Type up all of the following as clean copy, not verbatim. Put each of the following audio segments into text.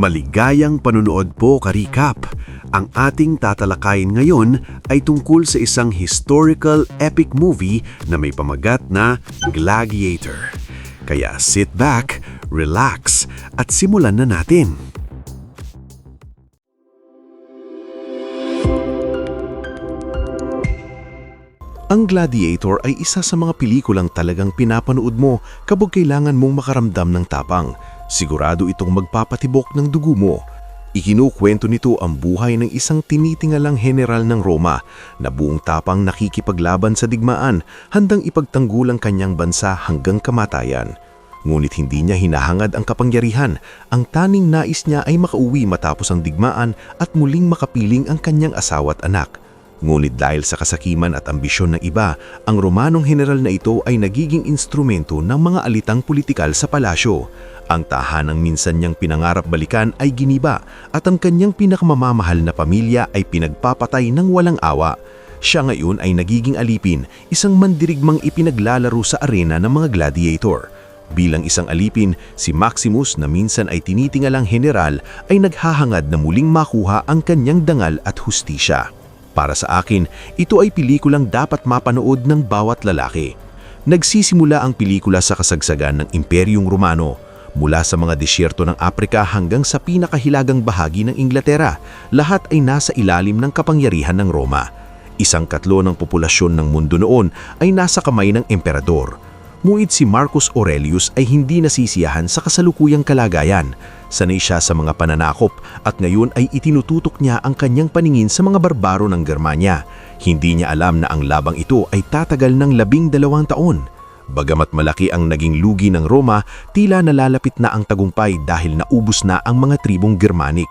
Maligayang panunood po ka-recap. Ang ating tatalakayin ngayon ay tungkol sa isang historical epic movie na may pamagat na Gladiator. Kaya sit back, relax, at simulan na natin. Ang Gladiator ay isa sa mga pelikulang talagang pinapanood mo kapag kailangan mong makaramdam ng tapang. Sigurado itong magpapatibok ng dugo mo. Ikinukwento nito ang buhay ng isang tinitingalang general ng Roma na buong tapang nakikipaglaban sa digmaan, handang ipagtanggol ang kanyang bansa hanggang kamatayan. Ngunit hindi niya hinahangad ang kapangyarihan. Ang tanging nais niya ay makauwi matapos ang digmaan at muling makapiling ang kanyang asawa at anak. Ngunit dahil sa kasakiman at ambisyon ng iba, ang Romanong general na ito ay nagiging instrumento ng mga alitang politikal sa palasyo. Ang tahanang minsan niyang pinangarap balikan ay giniba at ang kanyang pinakamamahal na pamilya ay pinagpapatay ng walang awa. Siya ngayon ay nagiging alipin, isang mandirigmang ipinaglalaro sa arena ng mga gladiator. Bilang isang alipin, si Maximus na minsan ay tinitingalang general ay naghahangad na muling makuha ang kanyang dangal at hustisya. Para sa akin, ito ay pelikulang dapat mapanood ng bawat lalaki. Nagsisimula ang pelikula sa kasagsagan ng Imperyong Romano. Mula sa mga disyerto ng Aprika hanggang sa pinakahilagang bahagi ng Inglaterra, lahat ay nasa ilalim ng kapangyarihan ng Roma. Isang katlo ng populasyon ng mundo noon ay nasa kamay ng emperador. Ngunit si Marcus Aurelius ay hindi nasisiyahan sa kasalukuyang kalagayan. Sanay siya sa mga pananakop at ngayon ay itinututok niya ang kanyang paningin sa mga barbaro ng Germania. Hindi niya alam na ang labang ito ay tatagal ng 12 taon. Bagamat malaki ang naging lugi ng Roma, tila nalalapit na ang tagumpay dahil naubos na ang mga tribong Germanic.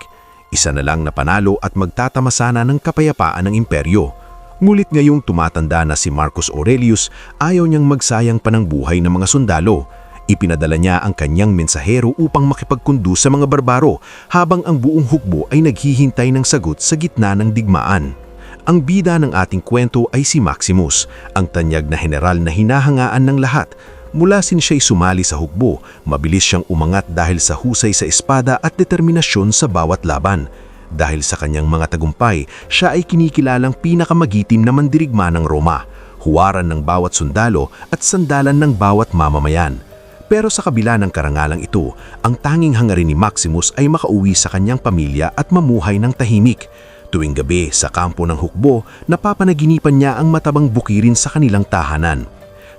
Isa na lang na panalo at magtatamasana ng kapayapaan ng imperyo. Ngunit ngayong tumatanda na si Marcus Aurelius, ayaw niyang magsayang pa ng buhay ng mga sundalo. Ipinadala niya ang kanyang mensahero upang makipagkundo sa mga barbaro habang ang buong hukbo ay naghihintay ng sagot sa gitna ng digmaan. Ang bida ng ating kwento ay si Maximus, ang tanyag na general na hinahangaan ng lahat. Mula sin siya'y sumali sa hukbo, mabilis siyang umangat dahil sa husay sa espada at determinasyon sa bawat laban. Dahil sa kanyang mga tagumpay, siya ay kinikilalang pinakamagitim na mandirigma ng Roma, huwaran ng bawat sundalo at sandalan ng bawat mamamayan. Pero sa kabila ng karangalang ito, ang tanging hangarin ni Maximus ay makauwi sa kanyang pamilya at mamuhay ng tahimik. Tuwing gabi sa kampo ng hukbo, napapanaginipan niya ang matabang bukirin sa kanilang tahanan.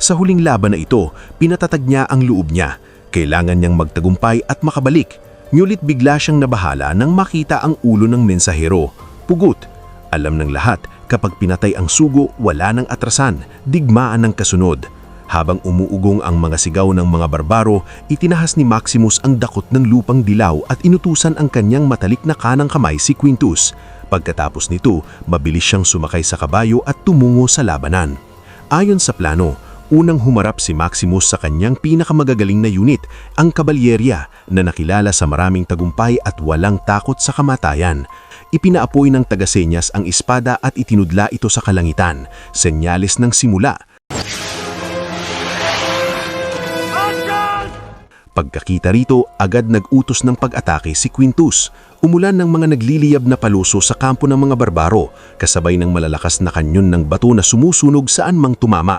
Sa huling laban na ito, pinatatag niya ang loob niya. Kailangan niyang magtagumpay at makabalik. Ngunit bigla siyang nabahala nang makita ang ulo ng mensahero. Pugot. Alam ng lahat, kapag pinatay ang sugo, wala nang atrasan, digmaan ng kasunod. Habang umuugong ang mga sigaw ng mga barbaro, itinahas ni Maximus ang dakot ng lupang dilaw at inutusan ang kanyang matalik na kanang kamay si Quintus. Pagkatapos nito, mabilis siyang sumakay sa kabayo at tumungo sa labanan. Ayon sa plano, unang humarap si Maximus sa kanyang pinakamagagaling na unit, ang kabalyerya, na nakilala sa maraming tagumpay at walang takot sa kamatayan. Ipinaapoy ng tagasenyas ang espada at itinudla ito sa kalangitan, senyales ng simula. Pagkakita rito, agad nag-utos ng pag-atake si Quintus. Umulan ng mga nagliliyab na paluso sa kampo ng mga barbaro, kasabay ng malalakas na kanyon ng bato na sumusunog saan mang tumama.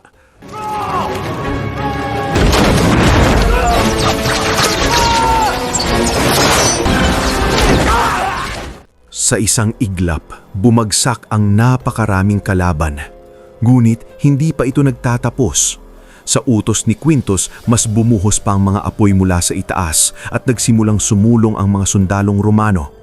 Sa isang iglap, bumagsak ang napakaraming kalaban. Ngunit hindi pa ito nagtatapos. Sa utos ni Quintus, mas bumuhos pa ang mga apoy mula sa itaas at nagsimulang sumulong ang mga sundalong Romano.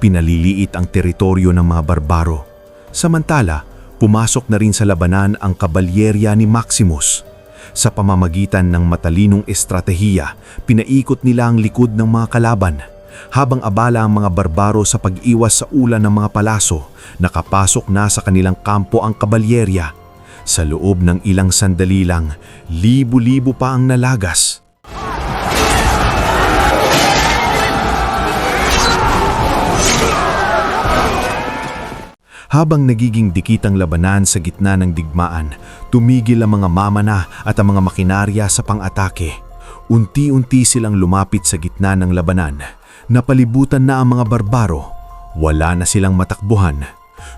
Pinaliliit ang teritoryo ng mga barbaro. Samantala, pumasok na rin sa labanan ang kabalyerya ni Maximus. Sa pamamagitan ng matalinong estratehiya, pinaikot nila ang likod ng mga kalaban. Habang abala ang mga barbaro sa pag-iwas sa ulan ng mga palaso, nakapasok na sa kanilang kampo ang kabalyerya. Sa loob ng ilang sandali lang, libu-libo pa ang nalagas. Habang nagiging dikitang labanan sa gitna ng digmaan, tumigil ang mga mamana at ang mga makinarya sa pang-atake. Unti-unti silang lumapit sa gitna ng labanan. Napalibutan na ang mga barbaro. Wala na silang matakbuhan.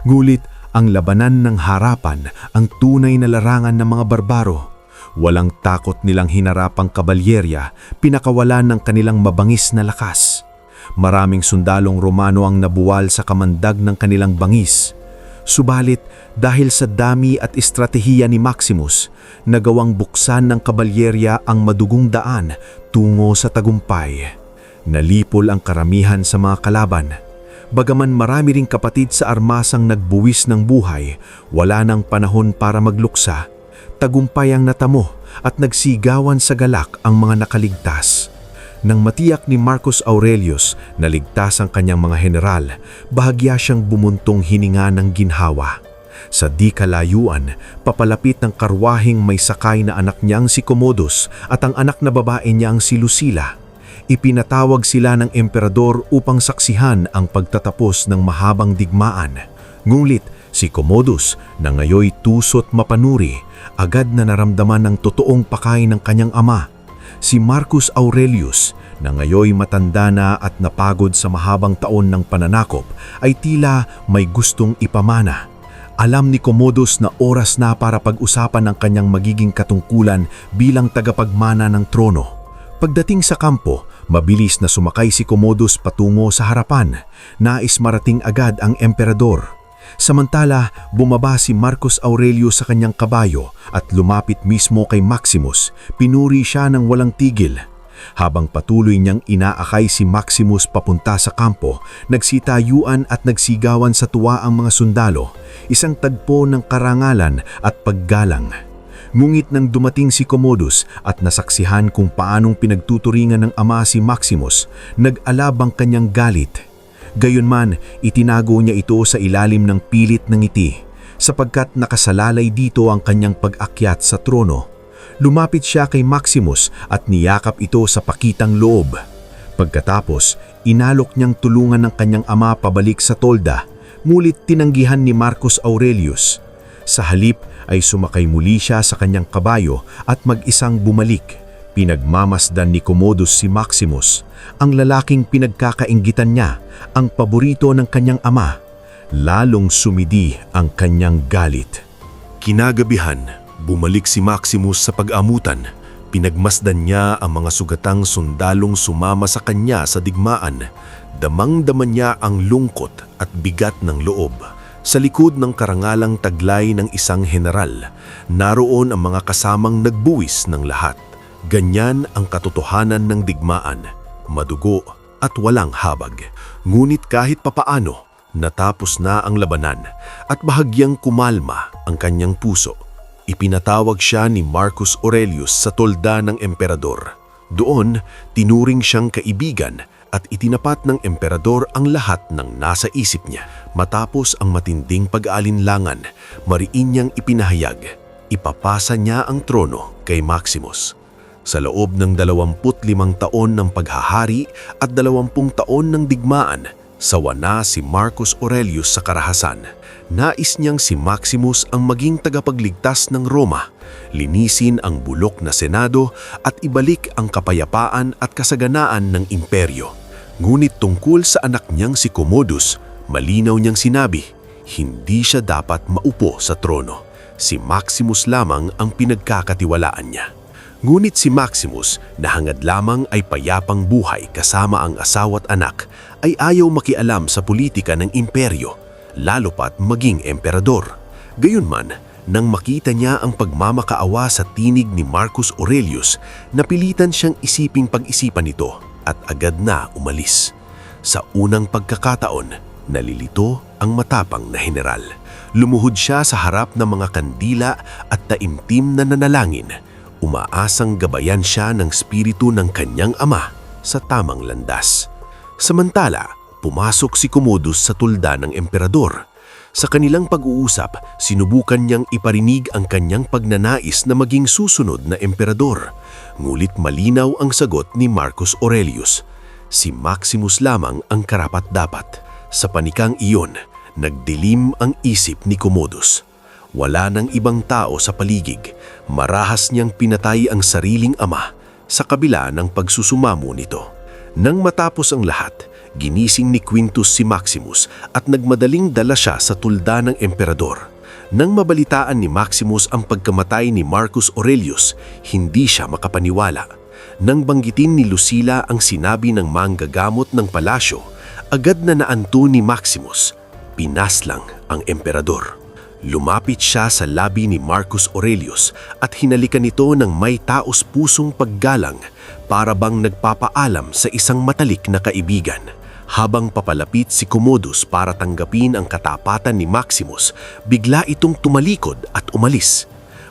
Ngulit ang labanan ng harapan ang tunay na larangan ng mga barbaro. Walang takot nilang hinarap ang kabalyerya, pinakawalan ng kanilang mabangis na lakas. Maraming sundalong Romano ang nabuwal sa kamandag ng kanilang bangis. Subalit dahil sa dami at estratehiya ni Maximus, nagawang buksan ng kabalyerya ang madugong daan tungo sa tagumpay. Nalipol ang karamihan sa mga kalaban. Bagaman marami ring kapatid sa armasang nagbuwis ng buhay, wala nang panahon para magluksa. Tagumpay ang natamo at nagsigawan sa galak ang mga nakaligtas. Nang matiyak ni Marcus Aurelius na ligtas ang kanyang mga general, bahagya siyang bumuntong hininga ng ginhawa. Sa di kalayuan, papalapit ng karwaheng may sakay na anak niyang si Commodus at ang anak na babae niyang si Lucila. Ipinatawag sila ng emperador upang saksihan ang pagtatapos ng mahabang digmaan. Ngunit si Commodus, na ngayoy tusot mapanuri, agad na naramdaman ng totoong pakay ng kanyang ama. Si Marcus Aurelius, na ngayoy matanda na at napagod sa mahabang taon ng pananakop, ay tila may gustong ipamana. Alam ni Commodus na oras na para pag-usapan ang kanyang magiging katungkulan bilang tagapagmana ng trono. Pagdating sa kampo, mabilis na sumakay si Commodus patungo sa harapan. Nais marating agad ang emperador. Samantala, bumaba si Marcus Aurelius sa kanyang kabayo at lumapit mismo kay Maximus. Pinuri siya ng walang tigil. Habang patuloy niyang inaakay si Maximus papunta sa kampo, nagsitayuan at nagsigawan sa tuwa ang mga sundalo, isang tagpo ng karangalan at paggalang. Ngunit nang dumating si Commodus at nasaksihan kung paanong pinagtuturingan ng ama si Maximus, nag-alab ang kanyang galit. Gayunman, itinago niya ito sa ilalim ng pilit ng ngiti, sapagkat nakasalalay dito ang kanyang pag-akyat sa trono. Lumapit siya kay Maximus at niyakap ito sa pakitang loob. Pagkatapos, inalok niyang tulungan ng kanyang ama pabalik sa tolda, mulit tinanggihan ni Marcus Aurelius. Sa halip ay sumakay muli siya sa kanyang kabayo at mag-isang bumalik. Pinagmamasdan ni Commodus si Maximus, ang lalaking pinagkakainggitan niya, ang paborito ng kanyang ama. Lalong sumidi ang kanyang galit. Kinagabihan, bumalik si Maximus sa pag-amutan. Pinagmasdan niya ang mga sugatang sundalong sumama sa kanya sa digmaan. Damang-dama niya ang lungkot at bigat ng loob. Sa likod ng karangalang taglay ng isang general, naroon ang mga kasamang nagbuwis ng lahat. Ganyan ang katotohanan ng digmaan, madugo at walang habag. Ngunit kahit papaano, natapos na ang labanan at bahagyang kumalma ang kanyang puso. Ipinatawag siya ni Marcus Aurelius sa tolda ng emperador. Doon, tinuring siyang kaibigan at itinapat ng emperador ang lahat ng nasa isip niya. Matapos ang matinding pag-aalinlangan, mariin niyang ipinahayag, ipapasa niya ang trono kay Maximus. Sa loob ng 25 taon ng paghahari at 20 taon ng digmaan, sawa na si Marcus Aurelius sa karahasan. Nais niyang si Maximus ang maging tagapagligtas ng Roma, linisin ang bulok na senado at ibalik ang kapayapaan at kasaganaan ng imperyo. Ngunit tungkol sa anak niyang si Commodus, malinaw niyang sinabi, hindi siya dapat maupo sa trono. Si Maximus lamang ang pinagkakatiwalaan niya. Ngunit si Maximus, na hangad lamang ay payapang buhay kasama ang asawa at anak, ay ayaw makialam sa politika ng imperyo, lalo pat maging emperador. Gayunman, nang makita niya ang pagmamakaawa sa tinig ni Marcus Aurelius, napilitan siyang isiping pag-isipan ito at agad na umalis. Sa unang pagkakataon, nalilito ang matapang na general. Lumuhod siya sa harap ng mga kandila at taimtim na nanalangin. Umaasang gabayan siya ng spiritu ng kanyang ama sa tamang landas. Samantala, pumasok si Commodus sa tulda ng emperador. Sa kanilang pag-uusap, sinubukan niyang iparinig ang kanyang pagnanais na maging susunod na emperador. Ngulit malinaw ang sagot ni Marcus Aurelius. Si Maximus lamang ang karapat-dapat. Sa panikang iyon, nagdilim ang isip ni Commodus. Wala nang ibang tao sa paligid. Marahas niyang pinatay ang sariling ama sa kabila ng pagsusumamo nito. Nang matapos ang lahat, ginising ni Quintus si Maximus at nagmadaling dala siya sa tulda ng emperador. Nang mabalitaan ni Maximus ang pagkamatay ni Marcus Aurelius, hindi siya makapaniwala. Nang banggitin ni Lucila ang sinabi ng manggagamot ng palasyo, agad na naanto ni Maximus. Pinaslang ang emperador. Lumapit siya sa labi ni Marcus Aurelius at hinalikan ito ng may taos-pusong paggalang para bang nagpapaalam sa isang matalik na kaibigan. Habang papalapit si Commodus para tanggapin ang katapatan ni Maximus, bigla itong tumalikod at umalis.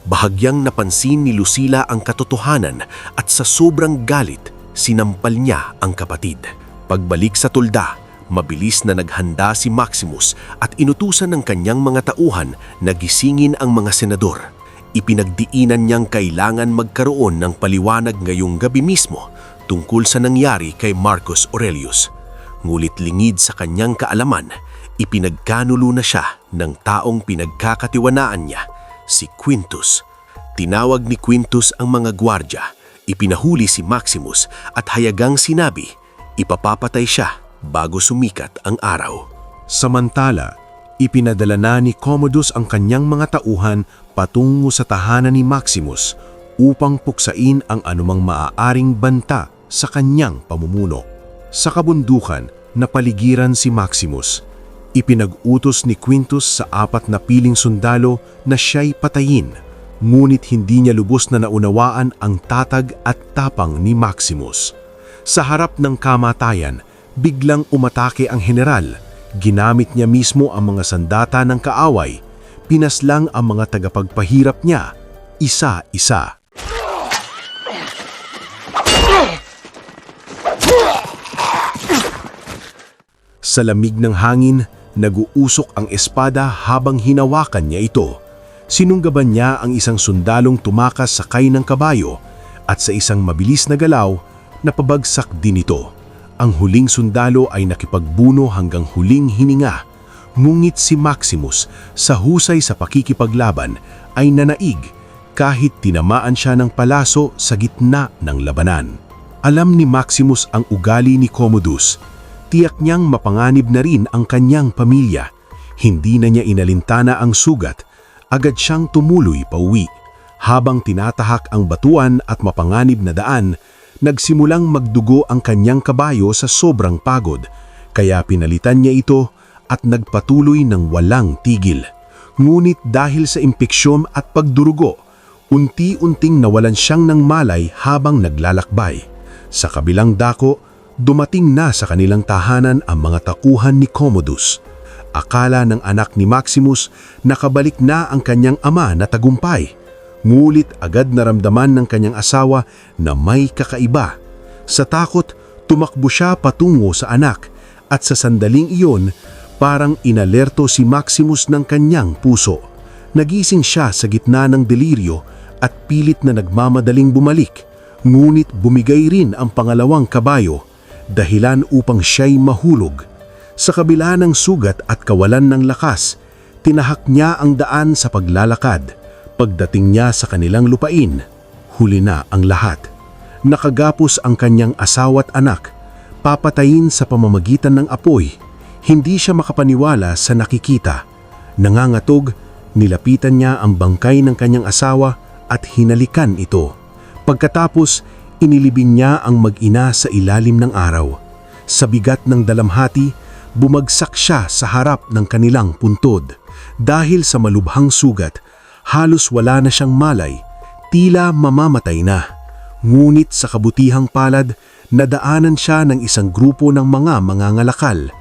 Bahagyang napansin ni Lucila ang katotohanan at sa sobrang galit, sinampal niya ang kapatid. Pagbalik sa tulda, mabilis na naghanda si Maximus at inutusan ng kanyang mga tauhan na gisingin ang mga senador. Ipinagdiinan niyang kailangan magkaroon ng paliwanag ngayong gabi mismo tungkol sa nangyari kay Marcus Aurelius. Ngulit lingid sa kanyang kaalaman, ipinagkanulo na siya ng taong pinagkakatiwanaan niya, si Quintus. Tinawag ni Quintus ang mga gwardya, ipinahuli si Maximus at hayagang sinabi, ipapapatay siya bago sumikat ang araw. Samantala, ipinadala na ni Commodus ang kanyang mga tauhan patungo sa tahanan ni Maximus upang puksain ang anumang maaaring banta sa kanyang pamumuno. Sa kabundukan, napaligiran si Maximus. Ipinag-utos ni Quintus sa 4 na piling sundalo na siya'y patayin, ngunit hindi niya lubos na naunawaan ang tatag at tapang ni Maximus. Sa harap ng kamatayan, biglang umatake ang general. Ginamit niya mismo ang mga sandata ng kaaway. Pinaslang ang mga tagapagpahirap niya, isa-isa. Sa lamig ng hangin, nag-uusok ang espada habang hinawakan niya ito. Sinunggaban niya ang isang sundalong tumakas sakay ng kabayo at sa isang mabilis na galaw, napabagsak din ito. Ang huling sundalo ay nakipagbuno hanggang huling hininga. Ngunit si Maximus, sa husay sa pakikipaglaban, ay nanaig kahit tinamaan siya ng palaso sa gitna ng labanan. Alam ni Maximus ang ugali ni Commodus. Tiyak niyang mapanganib na rin ang kanyang pamilya. Hindi na niya inalintana ang sugat. Agad siyang tumuloy pauwi. Habang tinatahak ang batuan at mapanganib na daan, nagsimulang magdugo ang kanyang kabayo sa sobrang pagod. Kaya pinalitan niya ito at nagpatuloy ng walang tigil. Ngunit dahil sa impeksyon at pagdurugo, unti-unting nawalan siyang ng malay habang naglalakbay. Sa kabilang dako, dumating na sa kanilang tahanan ang mga takuhan ni Commodus. Akala ng anak ni Maximus nakabalik na ang kanyang ama na tagumpay. Ngulit agad naramdaman ng kanyang asawa na may kakaiba. Sa takot, tumakbo siya patungo sa anak at sa sandaling iyon, parang inalerto si Maximus ng kanyang puso. Nagising siya sa gitna ng deliryo at pilit na nagmamadaling bumalik. Ngunit bumigay rin ang pangalawang kabayo, dahilan upang siya'y mahulog. Sa kabila ng sugat at kawalan ng lakas, tinahak niya ang daan sa paglalakad. Pagdating niya sa kanilang lupain, huli na ang lahat. Nakagapos ang kanyang asawa at anak, papatayin sa pamamagitan ng apoy. Hindi siya makapaniwala sa nakikita. Nangangatog, nilapitan niya ang bangkay ng kanyang asawa at hinalikan ito. Pagkatapos, inilibing niya ang mag-ina sa ilalim ng araw. Sa bigat ng dalamhati, bumagsak siya sa harap ng kanilang puntod. Dahil sa malubhang sugat, halos wala na siyang malay, tila mamamatay na. Ngunit sa kabutihang palad, nadaanan siya ng isang grupo ng mga mangangalakal.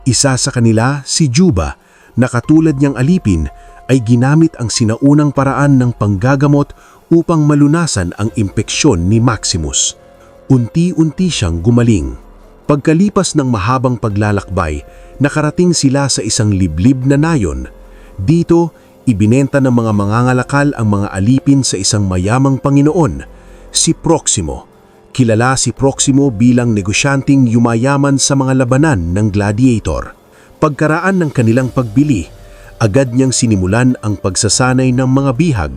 Isa sa kanila, si Juba, na katulad niyang alipin, ay ginamit ang sinaunang paraan ng panggagamot upang malunasan ang impeksyon ni Maximus. Unti-unti siyang gumaling. Pagkalipas ng mahabang paglalakbay, nakarating sila sa isang liblib na nayon. Dito, ibinenta ng mga mangangalakal ang mga alipin sa isang mayamang Panginoon, si Proximo. Kilala si Proximo bilang negosyanteng yumayaman sa mga labanan ng gladiator. Pagkaraan ng kanilang pagbili, agad niyang sinimulan ang pagsasanay ng mga bihag.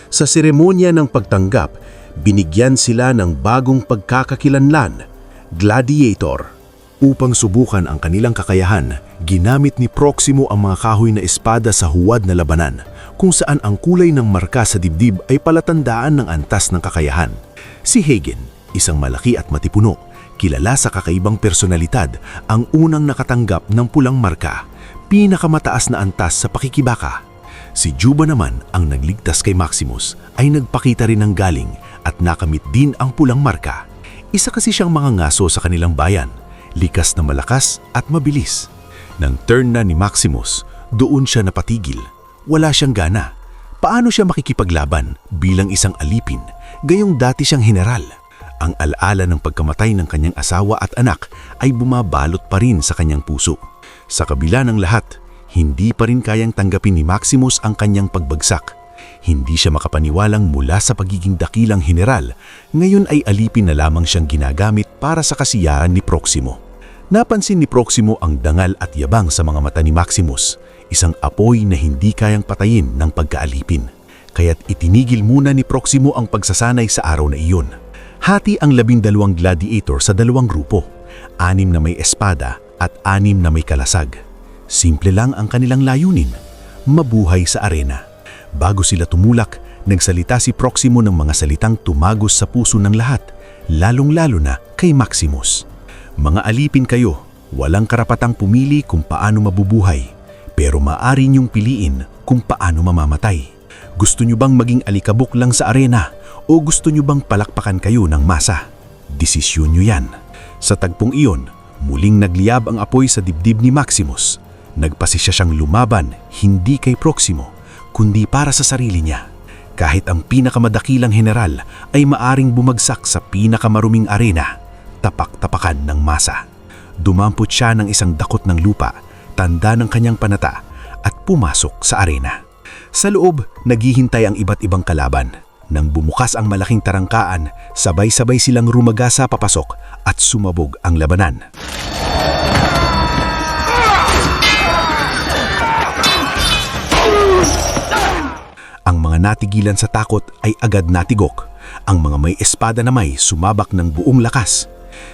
Sa seremonya ng pagtanggap, binigyan sila ng bagong pagkakakilanlan. Gladiator. Upang subukan ang kanilang kakayahan, ginamit ni Proximo ang mga kahoy na espada sa huwad na labanan, kung saan ang kulay ng marka sa dibdib ay palatandaan ng antas ng kakayahan. Si Hagen, isang malaki at matipuno, kilala sa kakaibang personalidad, ang unang nakatanggap ng pulang marka, pinakamataas na antas sa pakikibaka. Si Juba naman, ang nagligtas kay Maximus, ay nagpakita rin ng galing at nakamit din ang pulang marka. Isa kasi siyang mga ngaso sa kanilang bayan, likas na malakas at mabilis. Nang turn na ni Maximus, doon siya napatigil. Wala siyang gana. Paano siya makikipaglaban bilang isang alipin, gayong dati siyang general? Ang alaala ng pagkamatay ng kanyang asawa at anak ay bumabalot pa rin sa kanyang puso. Sa kabila ng lahat, hindi pa rin kayang tanggapin ni Maximus ang kanyang pagbagsak. Hindi siya makapaniwalang mula sa pagiging dakilang general, ngayon ay alipin na lamang siyang ginagamit para sa kasiyahan ni Proximo. Napansin ni Proximo ang dangal at yabang sa mga mata ni Maximus, isang apoy na hindi kayang patayin ng pagkaalipin. Kaya't itinigil muna ni Proximo ang pagsasanay sa araw na iyon. Hati ang 12 gladiator sa 2 grupo, 6 na may espada at 6 na may kalasag. Simple lang ang kanilang layunin, mabuhay sa arena. Bago sila tumulak, nagsalita si Proximo ng mga salitang tumagos sa puso ng lahat, lalong-lalo na kay Maximus. Mga alipin kayo, walang karapatang pumili kung paano mabubuhay, pero maaari niyong piliin kung paano mamamatay. Gusto niyo bang maging alikabok lang sa arena o gusto niyo bang palakpakan kayo ng masa? Desisyon niyo yan. Sa tagpong iyon, muling nagliyab ang apoy sa dibdib ni Maximus. Nagpasisya siyang lumaban hindi kay Proximo, kundi para sa sarili niya. Kahit ang pinakamadakilang general ay maaring bumagsak sa pinakamaruming arena, tapak-tapakan ng masa. Dumampot siya ng isang dakot ng lupa, tanda ng kanyang panata, at pumasok sa arena. Sa loob, naghihintay ang iba't ibang kalaban. Nang bumukas ang malaking tarangkaan, sabay-sabay silang rumagasa papasok at sumabog ang labanan. Ang mga natigilan sa takot ay agad natigok. Ang mga may espada na may sumabak ng buong lakas.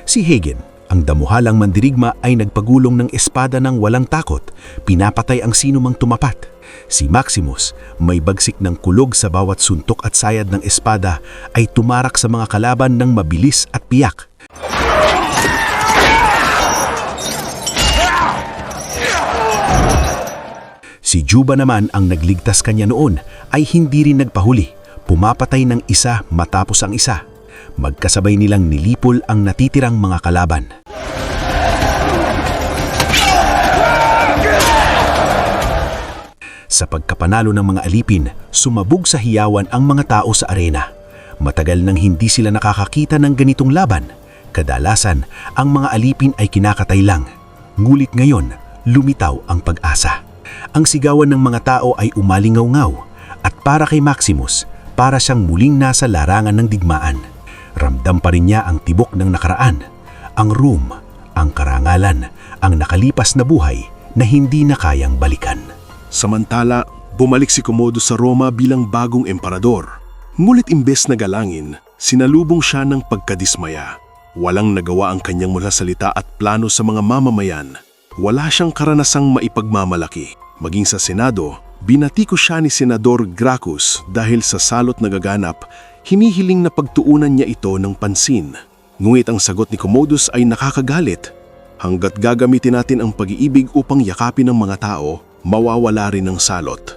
Si Hagen, ang damuhalang mandirigma, ay nagpagulong ng espada ng walang takot, pinapatay ang sino mang tumapat. Si Maximus, may bagsik ng kulog sa bawat suntok at sayad ng espada, ay tumarak sa mga kalaban ng mabilis at piyak. Si Juba naman, ang nagligtas kanya noon, ay hindi rin nagpahuli, pumapatay ng isa matapos ang isa. Magkasabay nilang nilipol ang natitirang mga kalaban. Sa pagkapanalo ng mga alipin, sumabog sa hiyawan ang mga tao sa arena. Matagal nang hindi sila nakakakita ng ganitong laban. Kadalasan, ang mga alipin ay kinakatay lang. Ngulit ngayon, lumitaw ang pag-asa. Ang sigawan ng mga tao ay umalingaw-ngaw, at para kay Maximus, para siyang muling nasa larangan ng digmaan. Ramdam pa rin niya ang tibok ng nakaraan, ang room, ang karangalan, ang nakalipas na buhay na hindi na kayang balikan. Samantala, bumalik si Commodus sa Roma bilang bagong emperador. Ngunit imbes na galangin, sinalubong siya ng pagkadismaya. Walang nagawa ang kanyang mula salita at plano sa mga mamamayan. Wala siyang karanasang maipagmamalaki. Maging sa Senado, binatiko siya ni Senador Gracchus dahil sa salot na gaganap, hinihiling na pagtuunan niya ito ng pansin. Ngunit ang sagot ni Commodus ay nakakagalit. Hanggat gagamitin natin ang pag-iibig upang yakapin ng mga tao, mawawala rin ang salot.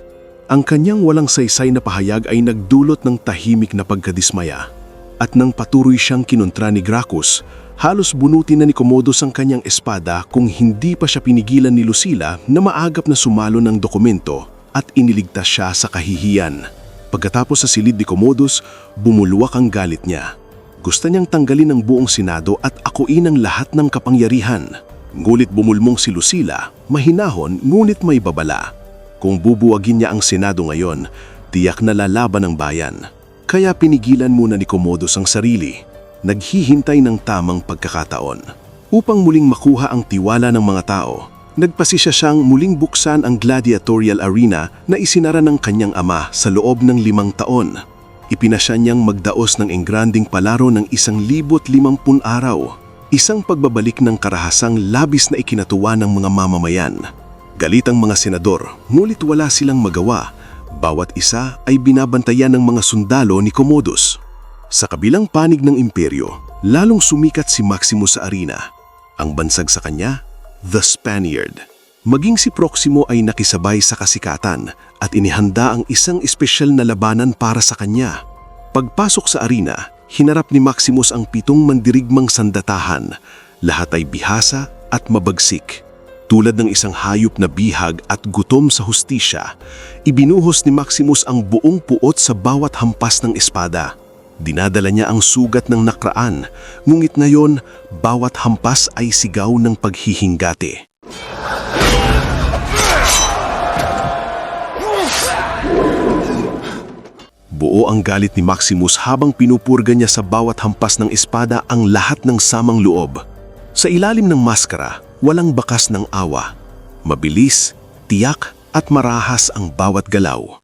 Ang kanyang walang saysay na pahayag ay nagdulot ng tahimik na pagkadismaya. At nang patuloy siyang kinontra ni Gracchus, halos bunutin na ni Commodus ang kanyang espada kung hindi pa siya pinigilan ni Lucila na maagap na sumalo ng dokumento at iniligtas siya sa kahihiyan. Pagkatapos sa silid ni Commodus, bumulwak ang galit niya. Gusto niyang tanggalin ang buong Senado at akuin ang lahat ng kapangyarihan. Ngulit bumulmong si Lucila, mahinahon ngunit may babala. Kung bubuwagin niya ang Senado ngayon, tiyak na lalaban ang bayan. Kaya pinigilan muna ni Commodus ang sarili. Naghihintay ng tamang pagkakataon. Upang muling makuha ang tiwala ng mga tao, nagpasisya siyang muling buksan ang gladiatorial arena na isinara ng kanyang ama sa loob ng 5 taon. Ipinasya niyang magdaos ng engranding palaro ng 1,050 araw. Isang pagbabalik ng karahasang labis na ikinatuwa ng mga mamamayan. Galit ang mga senador, ngulit wala silang magawa. Bawat isa ay binabantayan ng mga sundalo ni Commodus. Sa kabilang panig ng imperyo, lalong sumikat si Maximus sa arena. Ang bansag sa kanya, The Spaniard. Maging si Proximo ay nakisabay sa kasikatan at inihanda ang isang espesyal na labanan para sa kanya. Pagpasok sa arena, hinarap ni Maximus ang 7 mandirigmang sandatahan. Lahat ay bihasa at mabagsik. Tulad ng isang hayop na bihag at gutom sa hustisya, ibinuhos ni Maximus ang buong puot sa bawat hampas ng espada. Dinadala niya ang sugat ng nakraan, ngunit ngayon, bawat hampas ay sigaw ng paghihinggati. Buo ang galit ni Maximus habang pinupurga niya sa bawat hampas ng espada ang lahat ng samang loob. Sa ilalim ng maskara, walang bakas ng awa. Mabilis, tiyak at marahas ang bawat galaw.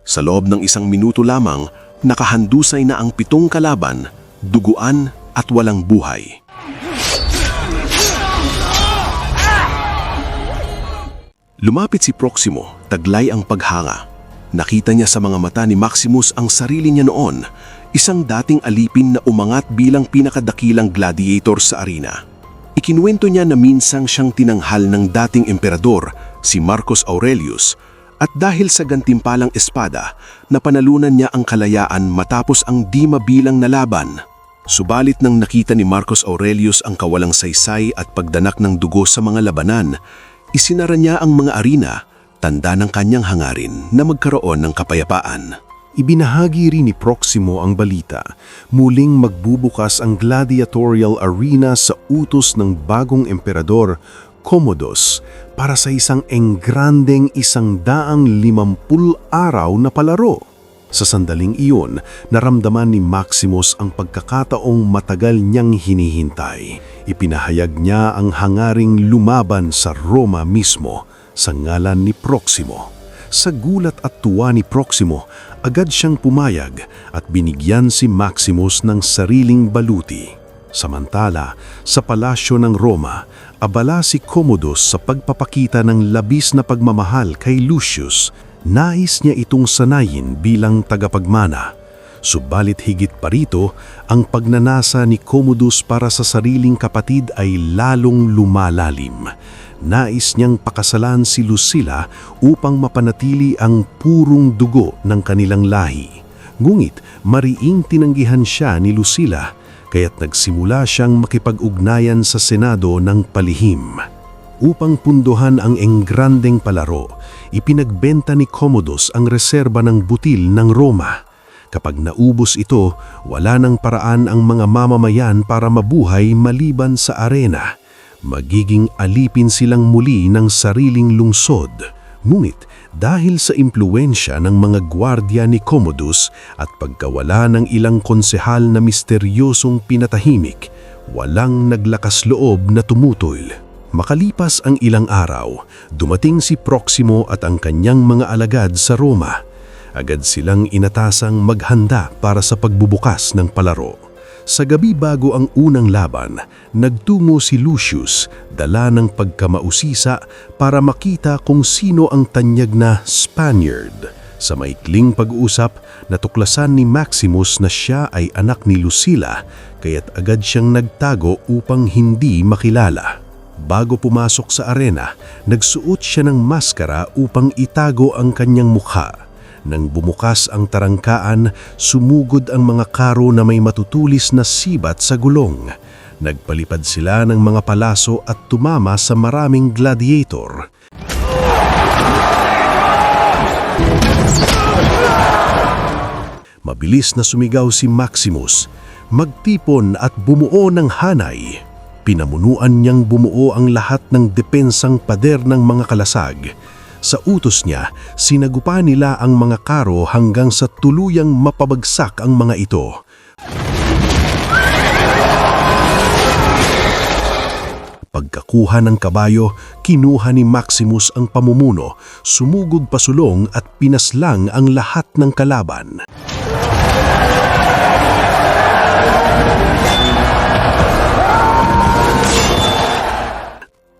Sa loob ng 1 minuto lamang, nakahandusay na ang 7 kalaban, duguan at walang buhay. Lumapit si Proximo, taglay ang paghanga. Nakita niya sa mga mata ni Maximus ang sarili niya noon, isang dating alipin na umangat bilang pinakadakilang gladiator sa arena. Ikinuwento niya na minsang siyang tinanghal ng dating emperador, si Marcus Aurelius, at dahil sa gantimpalang espada, napanalunan niya ang kalayaan matapos ang di mabilang na laban. Subalit nang nakita ni Marcus Aurelius ang kawalang saysay at pagdanak ng dugo sa mga labanan, isinara niya ang mga arena, tanda ng kanyang hangarin na magkaroon ng kapayapaan. Ibinahagi rin ni Proximo ang balita. Muling magbubukas ang gladiatorial arena sa utos ng bagong emperador, Commodus, para sa isang enggrandeng 150 araw na palaro. Sa sandaling iyon, naramdaman ni Maximus ang pagkakataong matagal niyang hinihintay. Ipinahayag niya ang hangaring lumaban sa Roma mismo sa ngalan ni Proximo. Sa gulat at tuwa ni Proximo, agad siyang pumayag at binigyan si Maximus ng sariling baluti. Samantala, sa palasyo ng Roma, abala si Commodus sa pagpapakita ng labis na pagmamahal kay Lucius. Nais niya itong sanayin bilang tagapagmana. Subalit higit pa rito, ang pagnanasa ni Commodus para sa sariling kapatid ay lalong lumalalim. Nais niyang pakasalan si Lucilla upang mapanatili ang purong dugo ng kanilang lahi. Ngunit mariing tinanggihan siya ni Lucilla, kaya't nagsimula siyang makipag-ugnayan sa Senado ng palihim. Upang punduhan ang enggrandeng palaro, ipinagbenta ni Commodus ang reserba ng butil ng Roma. Kapag naubos ito, wala nang paraan ang mga mamamayan para mabuhay maliban sa arena. Magiging alipin silang muli ng sariling lungsod. Ngunit dahil sa impluwensya ng mga gwardya ni Commodus at pagkawala ng ilang konsehal na misteryosong pinatahimik, walang naglakas loob na tumutol. Makalipas ang ilang araw, dumating si Proximo at ang kanyang mga alagad sa Roma. Agad silang inatasang maghanda para sa pagbubukas ng palaro. Sa gabi bago ang unang laban, nagtungo si Lucius, dala ng pagkamausisa para makita kung sino ang tanyag na Spaniard. Sa maikling pag-uusap, natuklasan ni Maximus na siya ay anak ni Lucilla, kaya't agad siyang nagtago upang hindi makilala. Bago pumasok sa arena, nagsuot siya ng maskara upang itago ang kanyang mukha. Nang bumukas ang tarangkaan, sumugod ang mga karo na may matutulis na sibat sa gulong. Nagpalipad sila ng mga palaso at tumama sa maraming gladiator. Mabilis na sumigaw si Maximus, magtipon at bumuo ng hanay. Pinamunuan niyang bumuo ang lahat ng depensang pader ng mga kalasag. Sa utos niya, sinagupa nila ang mga karo hanggang sa tuluyang mapabagsak ang mga ito. Pagkakuha ng kabayo, kinuha ni Maximus ang pamumuno, sumugod pasulong at pinaslang ang lahat ng kalaban.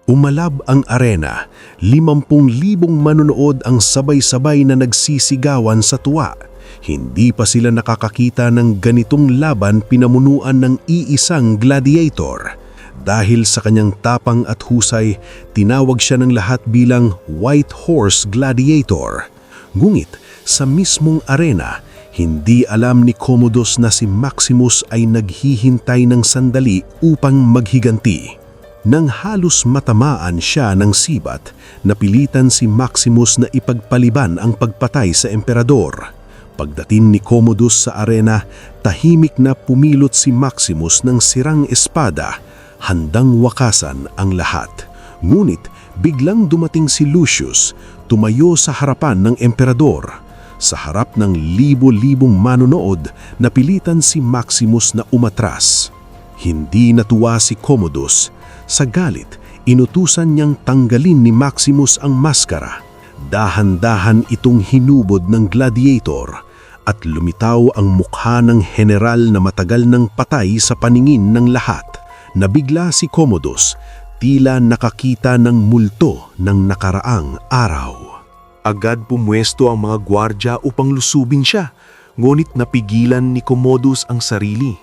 Umalab ang arena, 50,000 manonood ang sabay-sabay na nagsisigawan sa tuwa. Hindi pa sila nakakakita ng ganitong laban pinamunuan ng iisang gladiator. Dahil sa kanyang tapang at husay, tinawag siya ng lahat bilang White Horse Gladiator. Ngunit sa mismong arena, hindi alam ni Commodus na si Maximus ay naghihintay ng sandali upang maghiganti. Nang halos matamaan siya ng sibat, napilitan si Maximus na ipagpaliban ang pagpatay sa emperador. Pagdating ni Commodus sa arena, tahimik na pumilot si Maximus ng sirang espada, handang wakasan ang lahat. Ngunit biglang dumating si Lucius, tumayo sa harapan ng emperador. Sa harap ng libo-libong manonood, napilitan si Maximus na umatras. Hindi natuwa si Commodus. Sa galit, inutusan niyang tanggalin ni Maximus ang maskara. Dahan-dahan itong hinubod ng gladiator at lumitaw ang mukha ng general na matagal ng patay sa paningin ng lahat. Nabigla si Commodus, tila nakakita ng multo ng nakaraang araw. Agad pumwesto ang mga gwardya upang lusubin siya, ngunit napigilan ni Commodus ang sarili.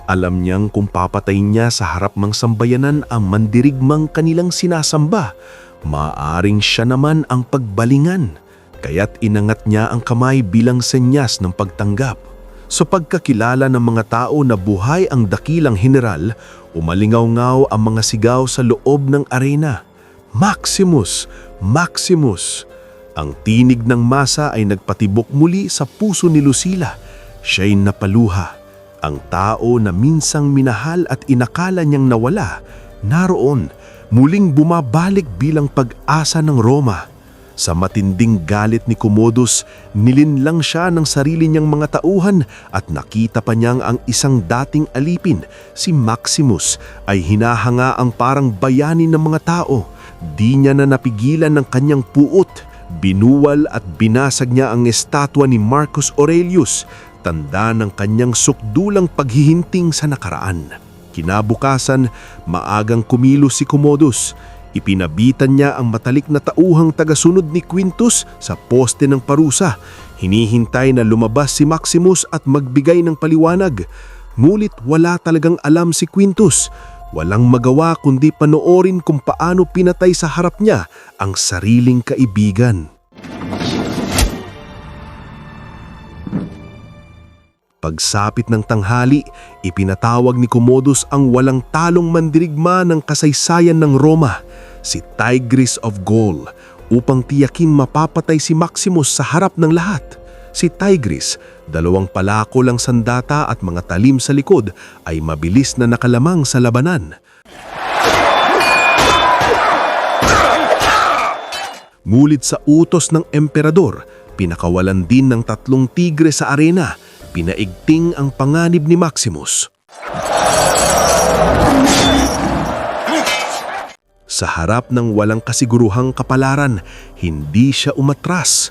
Alam niyang kung papatayin niya sa harap ng sambayanan ang mandirigmang kanilang sinasamba, maaaring siya naman ang pagbalingan. Kaya't inangat niya ang kamay bilang senyas ng pagtanggap. Sa pagkakilala ng mga tao na buhay ang dakilang general, umalingaw-ngaw ang mga sigaw sa loob ng arena. Maximus! Maximus! Ang tinig ng masa ay nagpatibok muli sa puso ni Lucila. Siya'y napaluha. Ang tao na minsang minahal at inakala niyang nawala, naroon, muling bumabalik bilang pag-asa ng Roma. Sa matinding galit ni Commodus, nilinlang siya ng sarili niyang mga tauhan at nakita pa niyang ang isang dating alipin, si Maximus, ay hinahangaang parang bayani ng mga tao. Di niya na napigilan ng kanyang puot. Binuwal at binasag niya ang estatwa ni Marcus Aurelius, tanda ng kanyang sukdulang paghihinting sa nakaraan. Kinabukasan, maagang kumilos si Commodus. Ipinabitan niya ang matalik na tauhang tagasunod ni Quintus sa poste ng parusa. Hinihintay na lumabas si Maximus at magbigay ng paliwanag. Ngunit wala talagang alam si Quintus. Walang magawa kundi panoorin kung paano pinatay sa harap niya ang sariling kaibigan. Pagsapit ng tanghali, ipinatawag ni Commodus ang walang talong mandirigma ng kasaysayan ng Roma, si Tigris of Gaul, upang tiyakin mapapatay si Maximus sa harap ng lahat. Si Tigris, 2 palako lang sandata at mga talim sa likod, ay mabilis na nakalamang sa labanan. Ngulit sa utos ng emperador, pinakawalan din ng 3 tigre sa arena. Pinaigting ang panganib ni Maximus. Sa harap ng walang kasiguruhang kapalaran, hindi siya umatras.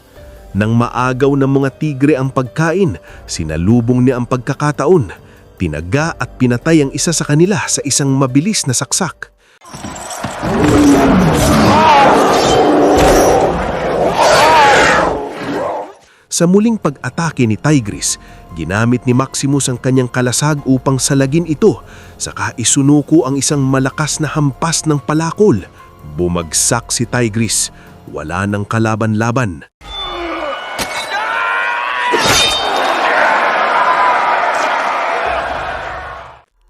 Nang maagaw ng mga tigre ang pagkain, sinalubong niya ang pagkakataon. Tinaga at pinatay ang isa sa kanila sa isang mabilis na saksak. Sa muling pag-atake ni Tigris, ginamit ni Maximus ang kanyang kalasag upang salagin ito, saka isunuko ang isang malakas na hampas ng palakol. Bumagsak si Tigris, wala nang kalaban-laban.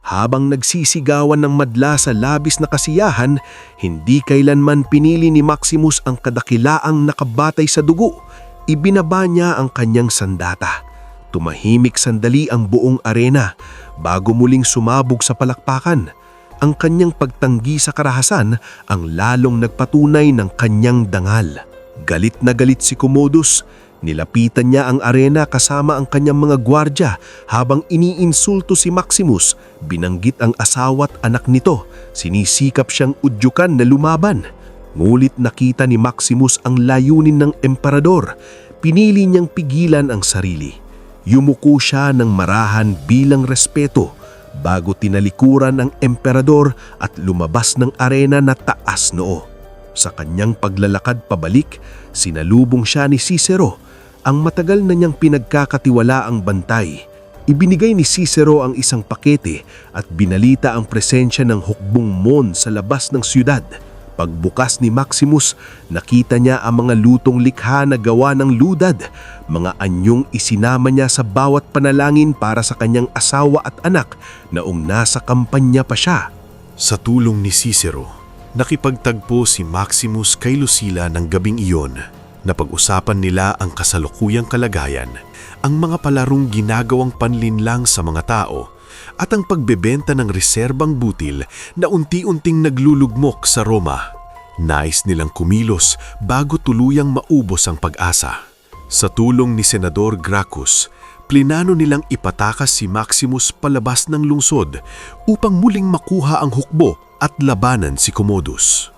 Habang nagsisigawan ng madla sa labis na kasiyahan, hindi kailanman pinili ni Maximus ang kadakilaang nakabatay sa dugo. Ibinaba niya ang kanyang sandata. Tumahimik sandali ang buong arena bago muling sumabog sa palakpakan. Ang kanyang pagtanggi sa karahasan ang lalong nagpatunay ng kanyang dangal. Galit na galit si Commodus. Nilapitan niya ang arena kasama ang kanyang mga gwardya habang iniinsulto si Maximus. Binanggit ang asawa at anak nito. Sinisikap siyang udyukan na lumaban. Ngulit nakita ni Maximus ang layunin ng emperador. Pinili niyang pigilan ang sarili. Yumuko siya ng marahan bilang respeto. bago tinalikuran ang emperador at lumabas ng arena na taas noo. Sa kanyang paglalakad pabalik, sinalubong siya ni Cicero, ang matagal na niyang pinagkakatiwalaang bantay. Ibinigay ni Cicero ang isang pakete at binalita ang presensya ng hukbong Mon sa labas ng siyudad. Pagbukas ni Maximus, nakita niya ang mga lutong likha na gawa ng ludad, mga anyong isinama niya sa bawat panalangin para sa kanyang asawa at anak noong nasa kampanya pa siya. Sa tulong ni Cicero, nakipagtagpo si Maximus kay Lucila ng gabing iyon. Napag-usapan nila ang kasalukuyang kalagayan, ang mga palarong ginagawang panlinlang sa mga tao, at ang pagbebenta ng reserbang butil na unti-unting naglulugmok sa Roma. Nais nilang kumilos bago tuluyang maubos ang pag-asa. Sa tulong ni Senador Gracchus, plinano nilang ipatakas si Maximus palabas ng lungsod upang muling makuha ang hukbo at labanan si Commodus.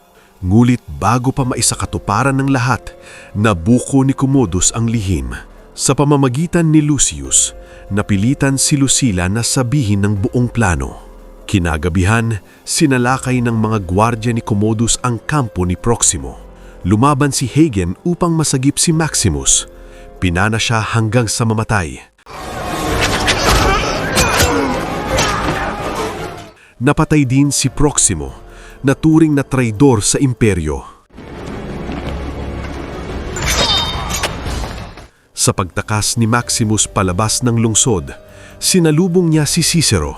Ngulit bago pa maisakatuparan ng lahat, nabuko ni Commodus ang lihim. Sa pamamagitan ni Lucius, napilitan si Lucila na sabihin ng buong plano. Kinagabihan, sinalakay ng mga gwardya ni Commodus ang kampo ni Proximo. Lumaban si Hagen upang masagip si Maximus. Pinana siya hanggang sa mamatay. Napatay din si Proximo, na turing na traidor sa imperyo. Sa pagtakas ni Maximus palabas ng lungsod, sinalubong niya si Cicero.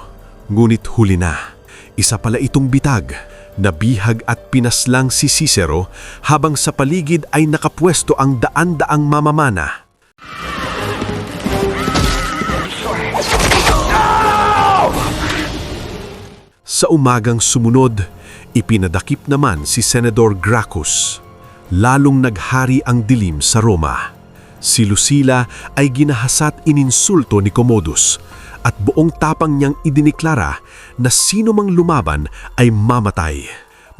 Ngunit huli na, isa pala itong bitag. Nabihag at pinaslang si Cicero habang sa paligid ay nakapwesto ang daan-daang mamamana. Sa umagang sumunod, ipinadakip naman si Senador Gracchus. Lalong naghari ang dilim sa Roma. Si Lucila ay ginahasat ininsulto ni Commodus at buong tapang niyang idiniklara na sino mang lumaban ay mamatay.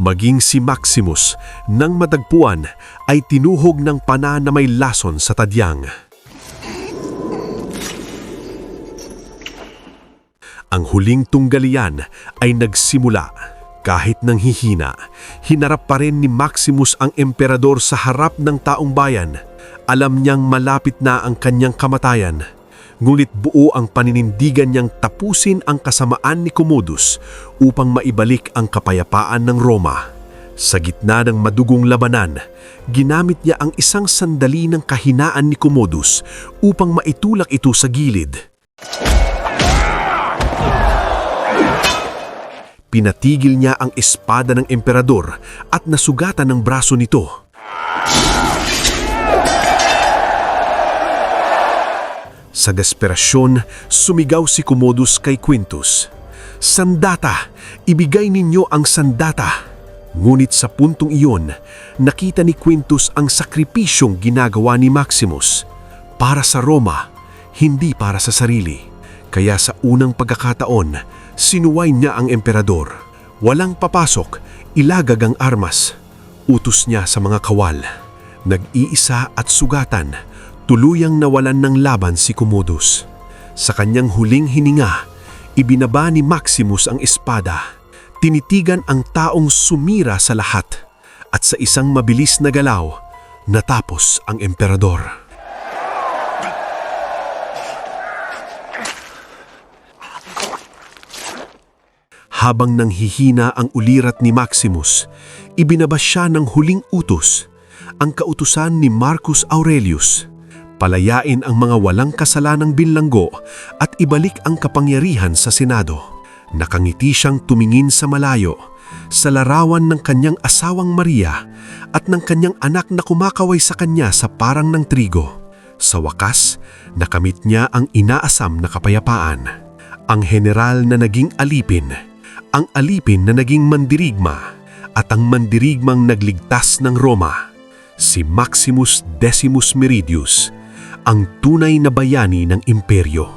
Maging si Maximus, nang madagpuan, ay tinuhog ng pana na may lason sa tadyang. Ang huling tunggalian ay nagsimula. Kahit nang hihina, hinarap pa rin ni Maximus ang emperador sa harap ng taong bayan. Alam niyang malapit na ang kanyang kamatayan. Ngunit buo ang paninindigan niyang tapusin ang kasamaan ni Commodus upang maibalik ang kapayapaan ng Roma. Sa gitna ng madugong labanan, ginamit niya ang isang sandali ng kahinaan ni Commodus upang maitulak ito sa gilid. Pinatigil niya ang espada ng emperador at nasugatan ang braso nito. Sa desperasyon, sumigaw si Commodus kay Quintus, "Sandata! Ibigay ninyo ang sandata!" Ngunit sa puntong iyon, nakita ni Quintus ang sakripisyong ginagawa ni Maximus. Para sa Roma, hindi para sa sarili. Kaya sa unang pagkakataon, sinuway niya ang emperador. Walang papasok, ilagag ang armas. Utos niya sa mga kawal. Nag-iisa at sugatan, tuluyang nawalan ng laban si Commodus. Sa kanyang huling hininga, ibinaba ni Maximus ang espada. Tinitigan ang taong sumira sa lahat at sa isang mabilis na galaw, natapos ang emperador. Habang nanghihina ang ulirat ni Maximus, ibinaba siya ng huling utos, ang kautusan ni Marcus Aurelius. Palayain ang mga walang kasalanang binlanggo at ibalik ang kapangyarihan sa Senado. Nakangiti siyang tumingin sa malayo, sa larawan ng kanyang asawang Maria at ng kanyang anak na kumakaway sa kanya sa parang ng trigo. Sa wakas, nakamit niya ang inaasam na kapayapaan. Ang general na naging alipin, ang alipin na naging mandirigma, at ang mandirigmang nagligtas ng Roma. Si Maximus Decimus Meridius, ang tunay na bayani ng imperyo.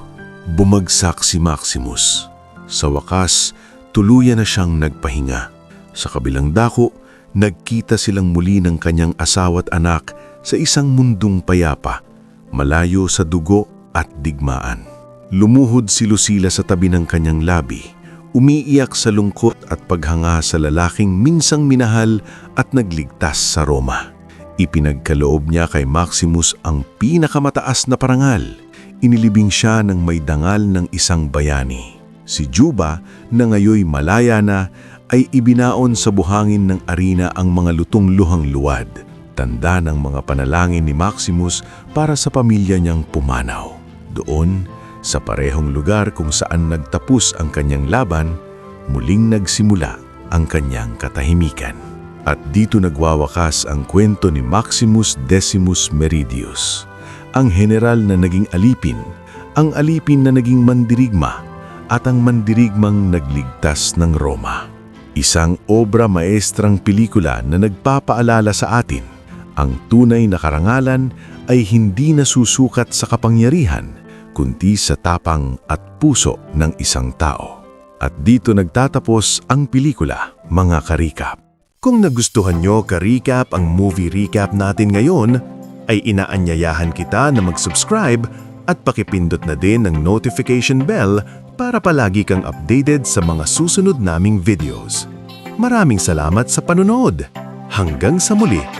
Bumagsak si Maximus. Sa wakas, tuluyan na siyang nagpahinga. Sa kabilang dako, nagkita silang muli ng kanyang asawa at anak sa isang mundong payapa, malayo sa dugo at digmaan. Lumuhod si Lucila sa tabi ng kanyang labi. umiiyak sa lungkot at paghanga sa lalaking minsang minahal at nagligtas sa Roma. Ipinagkaloob niya kay Maximus ang pinakamataas na parangal. Inilibing siya ng may dangal ng isang bayani. Si Juba, na ngayoy malaya na, ay ibinaon sa buhangin ng arena ang mga lutong luhang luwad, tanda ng mga panalangin ni Maximus para sa pamilya niyang pumanaw. Doon, sa parehong lugar kung saan nagtapos ang kanyang laban, muling nagsimula ang kanyang katahimikan. At dito nagwawakas ang kwento ni Maximus Decimus Meridius, ang general na naging alipin, ang alipin na naging mandirigma, at ang mandirigmang nagligtas ng Roma. Isang obra maestrang pelikula na nagpapaalala sa atin, ang tunay na karangalan ay hindi nasusukat sa kapangyarihan, kundi sa tapang at puso ng isang tao. At dito nagtatapos ang pelikula, mga ka-recap. Kung nagustuhan nyo ka-recap ang movie recap natin ngayon, ay inaanyayahan kita na mag-subscribe at pakipindot na din ang notification bell para palagi kang updated sa mga susunod naming videos. Maraming salamat sa panonood. Hanggang sa muli!